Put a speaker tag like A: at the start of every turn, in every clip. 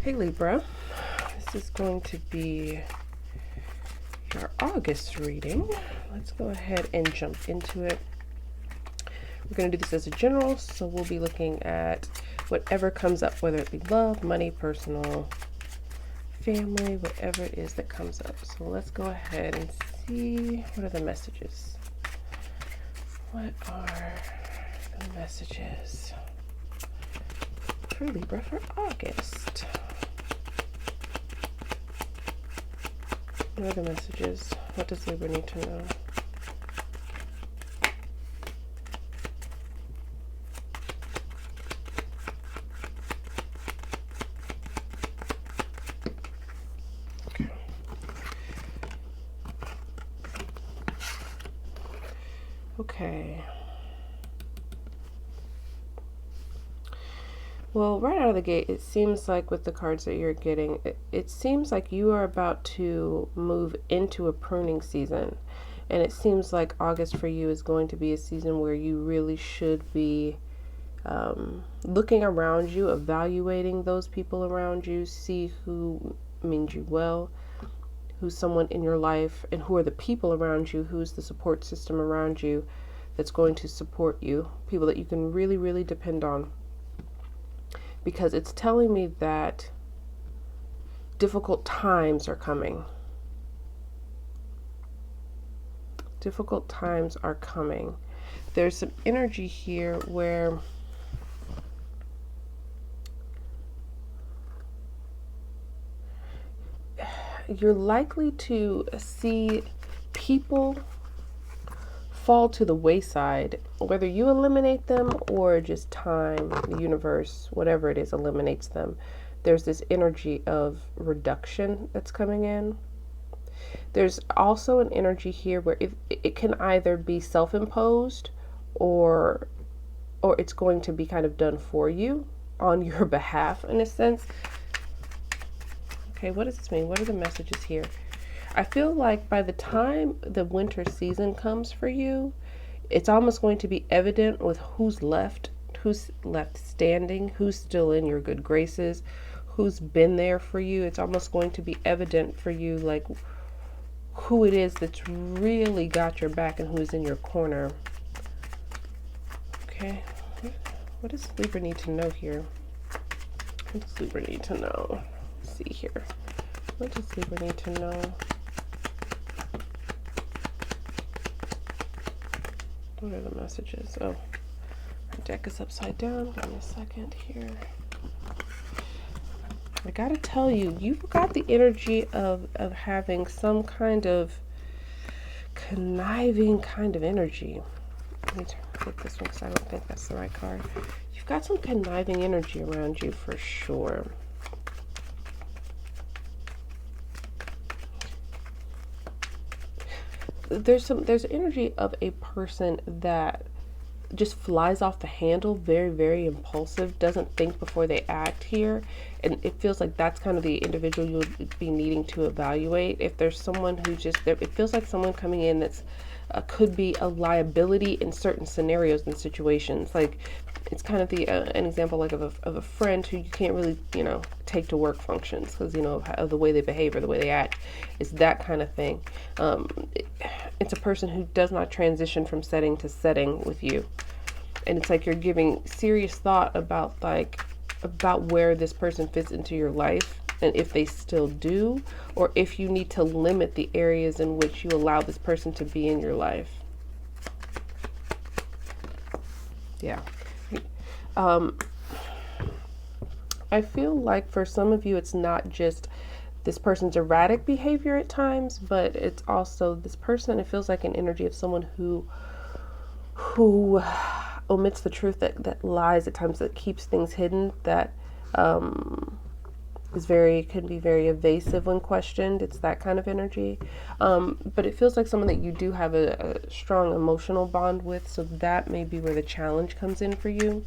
A: Hey Libra, this is going to be your August reading. Let's go ahead and jump into it. We're going to do this as a general, so we'll be looking at whatever comes up, whether it be love, money, personal, family, whatever it is that comes up. So let's go ahead and see what are the messages. What are the messages for Libra for August? What are the messages? What does Libra need to know? Okay. Well, right out of the gate, it seems like with the cards that you're getting, it seems like you are about to move into a pruning season. And it seems like August for you is going to be a season where you really should be looking around you, evaluating those people around you, see who means you well, who's someone in your life, and who are the people around you, who's the support system around you that's going to support you, people that you can really, really depend on. Because it's telling me that difficult times are coming. Difficult times are coming. There's some energy here where you're likely to see people fall to the wayside, whether you eliminate them or just time, the universe, whatever it is, eliminates them. There's this energy of reduction that's coming in. There's also an energy here where it can either be self-imposed or it's going to be kind of done for you on your behalf in a sense. Okay, what does this mean? What are the messages here? I feel like by the time the winter season comes for you, it's almost going to be evident with who's left standing, who's still in your good graces, who's been there for you. It's almost going to be evident for you, like who it is that's really got your back and who's in your corner. Okay, what does Libra need to know here? What does Libra need to know? Let's see here. What does Libra need to know? What are the messages? Oh, my deck is upside down. Give me a second here. I gotta tell you, you've got the energy of having some kind of conniving kind of energy. Let me flip this one because I don't think that's the right card. You've got some conniving energy around you for sure. There's energy of a person that just flies off the handle, very, very impulsive, doesn't think before they act here. And it feels like that's kind of the individual you would be needing to evaluate. If there's someone who just, it feels like someone coming in that's could be a liability in certain scenarios and situations. Like it's kind of the an example like of a friend who you can't really, take to work functions because, of the way they behave or the way they act. It's that kind of thing. It's a person who does not transition from setting to setting with you. And it's like you're giving serious thought about where this person fits into your life and if they still do, or if you need to limit the areas in which you allow this person to be in your life. Yeah. I feel like for some of you, it's not just this person's erratic behavior at times, but it's also this person, it feels like an energy of someone who omits the truth, that lies at times, that keeps things hidden, that can be very evasive when questioned. It's that kind of energy. But it feels like someone that you do have a strong emotional bond with, so that may be where the challenge comes in for you.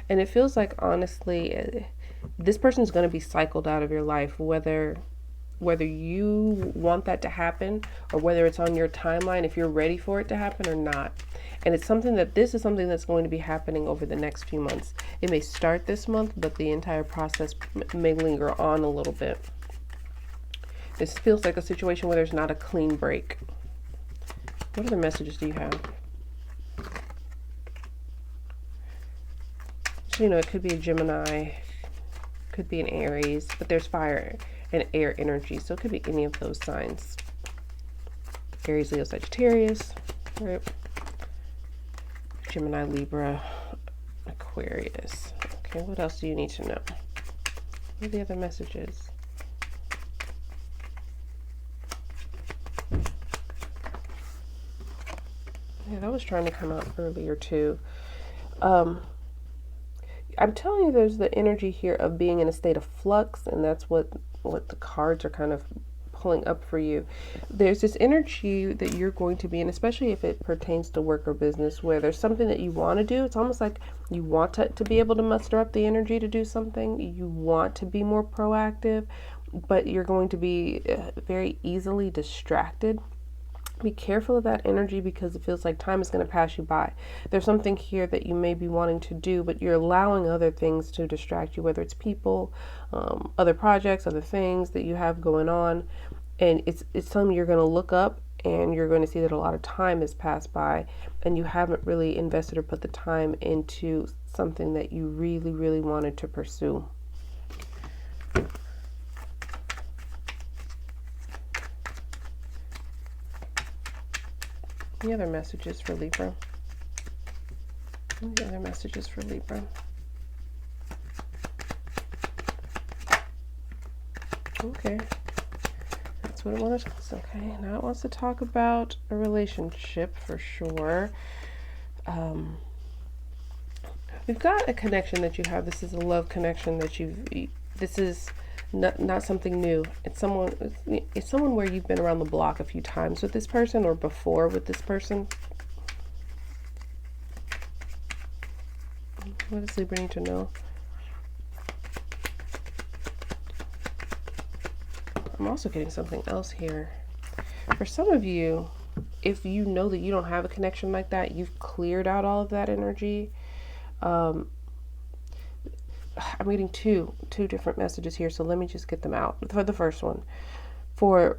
A: And it feels like, honestly, this person's going to be cycled out of your life, whether you want that to happen or whether it's on your timeline, if you're ready for it to happen or not. And it's something that this is something that's going to be happening over the next few months. It may start this month, but the entire process may linger on a little bit. This feels like a situation where there's not a clean break. What other messages do you have? So, you know, it could be a Gemini, could be an Aries, but there's fire and air energy, so it could be any of those signs. Aries, Leo, Sagittarius, right? Gemini, Libra, Aquarius. Okay, what else do you need to know? What are the other messages? Yeah, that was trying to come out earlier too. I'm telling you, there's the energy here of being in a state of flux, and that's what the cards are kind of pulling up for you. There's this energy that you're going to be in, especially if it pertains to work or business, where there's something that you want to do. It's almost like you want to be able to muster up the energy to do something. You want to be more proactive, but you're going to be very easily distracted. Be careful of that energy because it feels like time is going to pass you by. There's something here that you may be wanting to do, but you're allowing other things to distract you, whether it's people, other projects, other things that you have going on. And it's telling me you're going to look up and you're going to see that a lot of time has passed by and you haven't really invested or put the time into something that you really, really wanted to pursue. Any other messages for Libra? Any other messages for Libra? Okay. That's what it wants to, okay. Now it wants to talk about a relationship for sure. We've got a connection that you have. This is a love connection that this is not something new. It's someone where you've been around the block a few times with this person or before with this person. What does Libra need to know? I'm also getting something else here. For some of you, if you know that you don't have a connection like that, you've cleared out all of that energy. I'm getting two different messages here, so let me just get them out. For the first one, for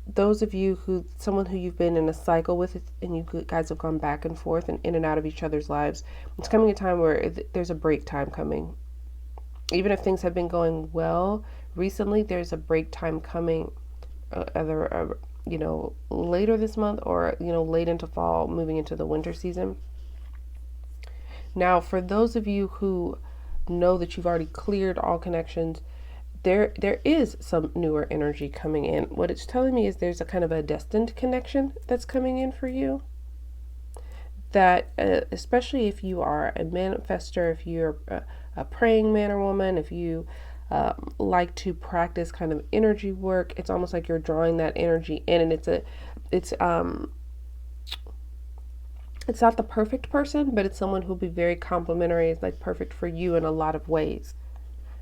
A: those of you someone who you've been in a cycle with and you guys have gone back and forth and in and out of each other's lives, it's coming a time where there's a break time coming. Even if things have been going well recently, there's a break time coming, either later this month or late into fall, moving into the winter season. Now, for those of you who know that you've already cleared all connections, there is some newer energy coming in. What it's telling me is there's a kind of a destined connection that's coming in for you. That especially if you are a manifester, if you're a praying man or woman, if you like to practice kind of energy work, it's almost like you're drawing that energy in, and it's not the perfect person, but it's someone who'll be very complimentary. It's like perfect for you in a lot of ways.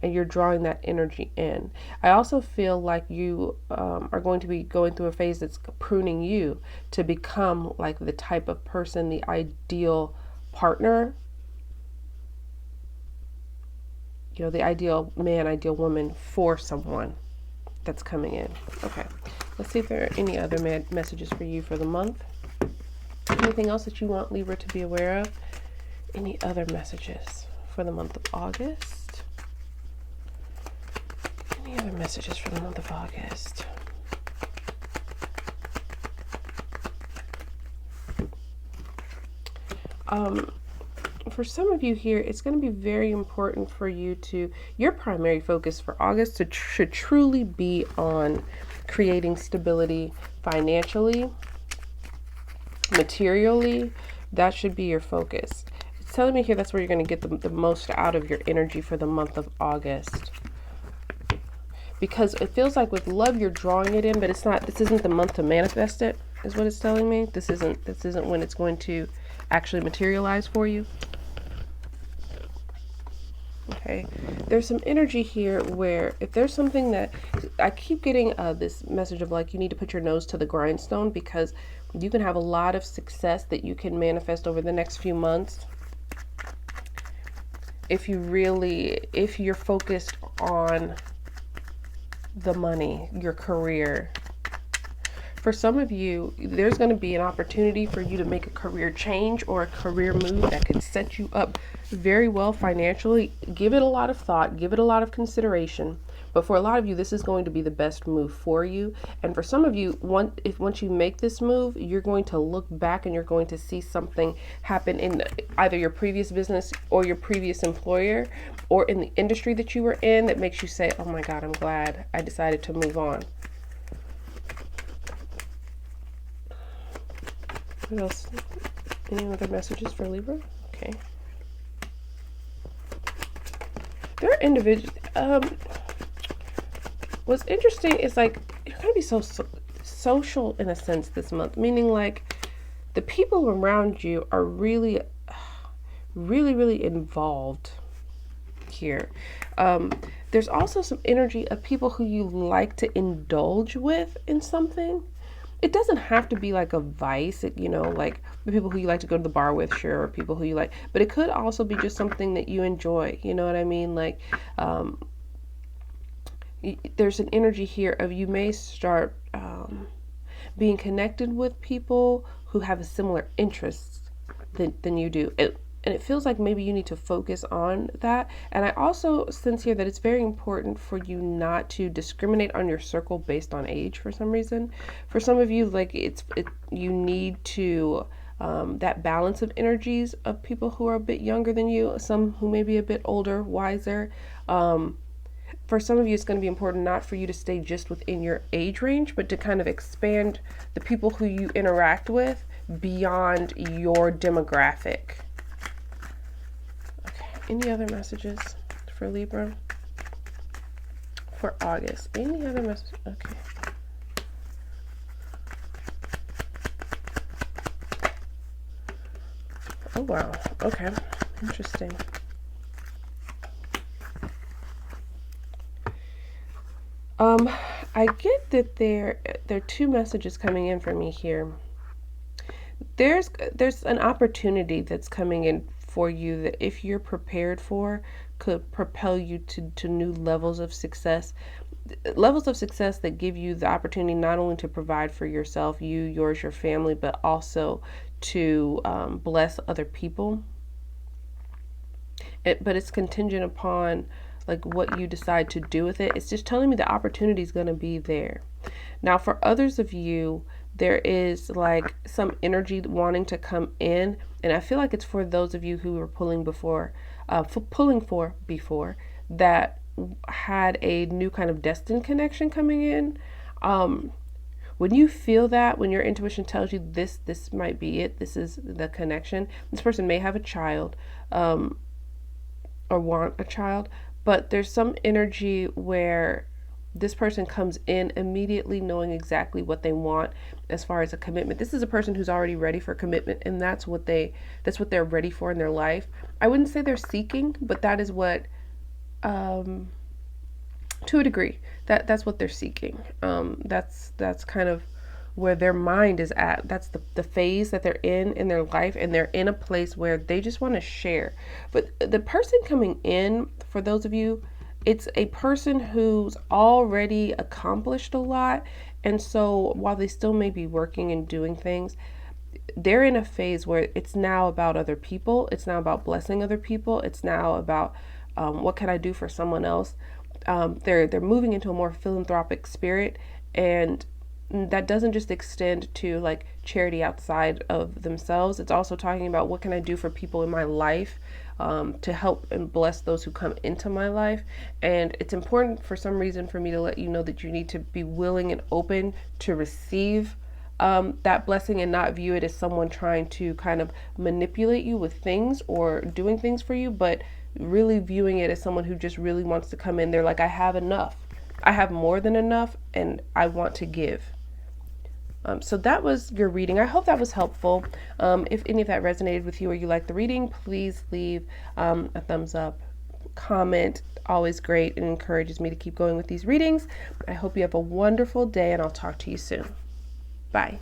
A: And you're drawing that energy in. I also feel like you are going to be going through a phase that's pruning you to become like the type of person, the ideal partner, the ideal man, ideal woman for someone that's coming in. Okay, let's see if there are any other messages for you for the month. Anything else that you want Libra to be aware of? Any other messages for the month of August? Any other messages for the month of August? For some of you here, it's going to be very important for you your primary focus for August should truly be on creating stability financially, materially. That should be your focus. It's telling me here that's where you're going to get the most out of your energy for the month of August. Because it feels like with love you're drawing it in, but this isn't the month to manifest it, is what it's telling me. This isn't when it's going to actually materialize for you. Okay, there's some energy here where if there's something that I keep getting this message of like you need to put your nose to the grindstone, because You can have a lot of success that you can manifest over the next few months if you're focused on the money, your career. For some of you, there's going to be an opportunity for you to make a career change or a career move that could set you up very well financially. Give it a lot of thought, give it a lot of consideration. But for a lot of you, this is going to be the best move for you. And for some of you, once you make this move, you're going to look back and you're going to see something happen in either your previous business or your previous employer or in the industry that you were in that makes you say, oh my God, I'm glad I decided to move on. What else? Any other messages for Libra? Okay. There are individuals. What's interesting is like you're gonna be so social in a sense this month, meaning like the people around you are really, really involved here. There's also some energy of people who you like to indulge with in something. It doesn't have to be like a vice, like the people who you like to go to the bar with, sure, or people who you like, but it could also be just something that you enjoy, you know what I mean? Like, there's an energy here of you may start being connected with people who have a similar interests than you do. And it feels like maybe you need to focus on that. And I also sense here that it's very important for you not to discriminate on your circle based on age for some reason. For some of you, like you need to that balance of energies of people who are a bit younger than you, some who may be a bit older, wiser. For some of you, it's going to be important not for you to stay just within your age range, but to kind of expand the people who you interact with beyond your demographic. Any other messages for Libra for August? Any other messages? Okay. Oh, wow. Okay. Interesting. I get that there are two messages coming in for me here. There's an opportunity that's coming in for you that if you're prepared for could propel you to new levels of success that give you the opportunity not only to provide for yourself, yours, your family, but also to bless other people. But it's contingent upon like what you decide to do with it. It's just telling me the opportunity is going to be there. Now for others of you, there is like some energy wanting to come in, and I feel like it's for those of you who were pulling for before that had a new kind of destined connection coming in. When you feel that, when your intuition tells you this might be it, this is the connection. This person may have a child, or want a child, but there's some energy where this person comes in immediately knowing exactly what they want as far as a commitment. This is a person who's already ready for commitment, and that's what they're ready for in their life. I wouldn't say they're seeking, but that is what, to a degree, that's what they're seeking. That's kind of where their mind is at. That's the phase that they're in their life, and they're in a place where they just want to share. But the person coming in, for those of you, it's a person who's already accomplished a lot. And so while they still may be working and doing things, they're in a phase where it's now about other people. It's now about blessing other people. It's now about what can I do for someone else? They're moving into a more philanthropic spirit, and that doesn't just extend to like charity outside of themselves. It's also talking about what can I do for people in my life, to help and bless those who come into my life. And it's important for some reason for me to let you know that you need to be willing and open to receive that blessing and not view it as someone trying to kind of manipulate you with things or doing things for you, but really viewing it as someone who just really wants to come in. They're like, I have enough. I have more than enough, and I want to give. So that was your reading. I hope that was helpful. If any of that resonated with you or you liked the reading, please leave a thumbs up, comment. Always great and encourages me to keep going with these readings. I hope you have a wonderful day, and I'll talk to you soon. Bye.